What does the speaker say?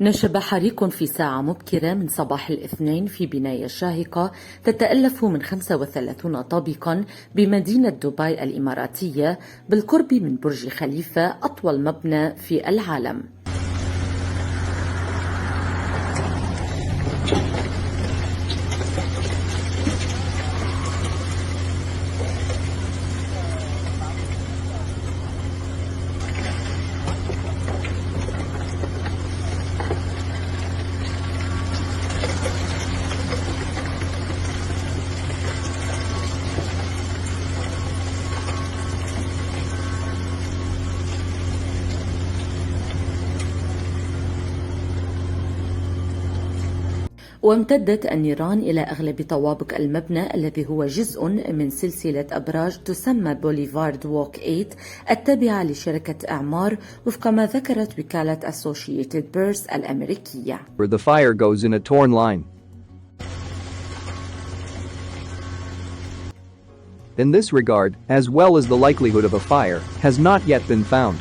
نشب حريق في ساعة مبكرة من صباح الاثنين في بناية شاهقة تتألف من 35 طابقا بمدينة دبي الإماراتية بالقرب من برج خليفة أطول مبنى في العالم. وامتدت النيران إلى أغلب طوابق المبنى الذي هو جزء من سلسلة أبراج تسمى بوليفارد ووك 8 التابعة لشركة إعمار وفق ما ذكرت وكالة Associated Press الأمريكية. The fire goes in a torn line. In this regard, as well as the likelihood of a fire, has not yet been found.